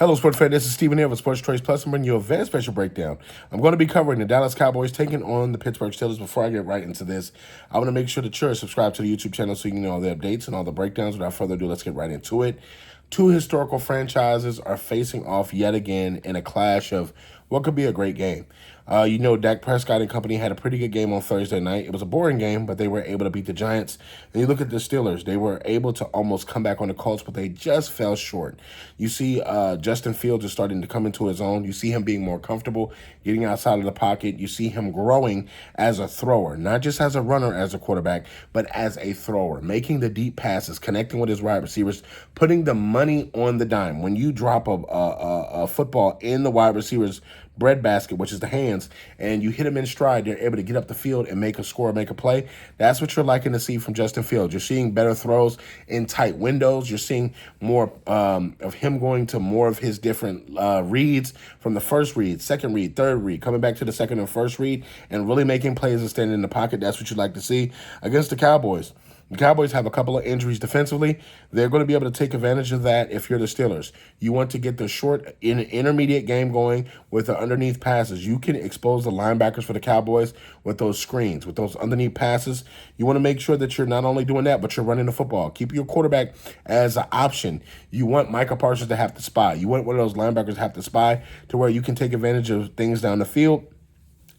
Hello, sports fan. This is Stephen here with Sports Choice Plus. I'm bringing you a very special breakdown. I'm going to be covering the Dallas Cowboys taking on the Pittsburgh Steelers. Before I get right into this, I want to make sure that you're subscribed to the YouTube channel so you can know all the updates and all the breakdowns. Without further ado, let's get right into it. Two historical franchises are facing off yet again in a clash of what could be a great game. Dak Prescott and company had a pretty good game on Thursday night. It was a boring game, but they were able to beat the Giants. And you look at the Steelers, they were able to almost come back on the Colts, but they just fell short. You see Justin Fields is starting to come into his own. You see him being more comfortable, getting outside of the pocket. You see him growing as a thrower, not just as a runner, as a quarterback, but as a thrower, making the deep passes, connecting with his wide receivers, putting the money on the dime. When you drop a football in the wide receiver's breadbasket, which is the hands, and you hit him in stride, they're able to get up the field and make a score, make a play. That's what you're liking to see from Justin Fields. You're seeing better throws in tight windows. You're seeing more of him going to more of his different reads from the first read, second read, third read, coming back to the second and first read, and really making plays and standing in the pocket. That's what you'd like to see against the Cowboys. The Cowboys have a couple of injuries defensively. They're going to be able to take advantage of that if you're the Steelers. You want to get the short, intermediate game going with the underneath passes. You can expose the linebackers for the Cowboys with those screens, with those underneath passes. You want to make sure that you're not only doing that, but you're running the football. Keep your quarterback as an option. You want Micah Parsons to have to spy. You want one of those linebackers to have to spy to where you can take advantage of things down the field.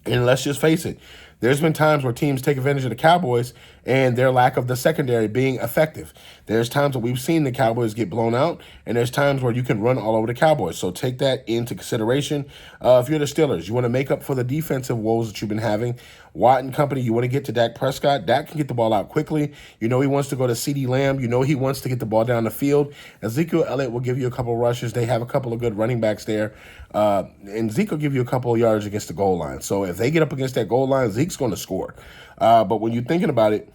And let's just face it, there's been times where teams take advantage of the Cowboys and their lack of the secondary being effective. There's times that we've seen the Cowboys get blown out, and there's times where you can run all over the Cowboys. So take that into consideration. If you're the Steelers, you want to make up for the defensive woes that you've been having. Watt and company, you want to get to Dak Prescott. Dak can get the ball out quickly. You know he wants to go to CeeDee Lamb. You know he wants to get the ball down the field. Ezekiel Elliott will give you a couple of rushes. They have a couple of good running backs there. And Zeke will give you a couple of yards against the goal line. So if they get up against that goal line, Zeke's going to score. But when you're thinking about it,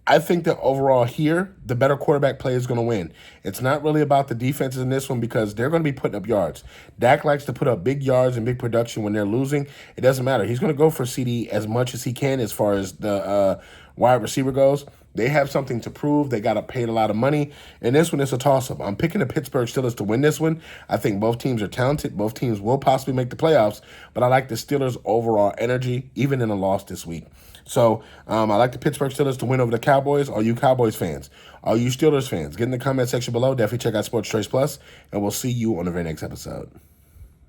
I think that overall here, the better quarterback play is going to win. It's not really about the defenses in this one because they're going to be putting up yards. Dak likes to put up big yards and big production when they're losing. It doesn't matter. He's going to go for CD as much as he can as far as the wide receiver goes. They have something to prove. They got paid a lot of money. And this one is a toss-up. I'm picking the Pittsburgh Steelers to win this one. I think both teams are talented. Both teams will possibly make the playoffs. But I like the Steelers' overall energy, even in a loss this week. So I like the Pittsburgh Steelers to win over the Cowboys. Are you Cowboys fans? Are you Steelers fans? Get in the comment section below. Definitely check out Sports Choice Plus. And we'll see you on the very next episode.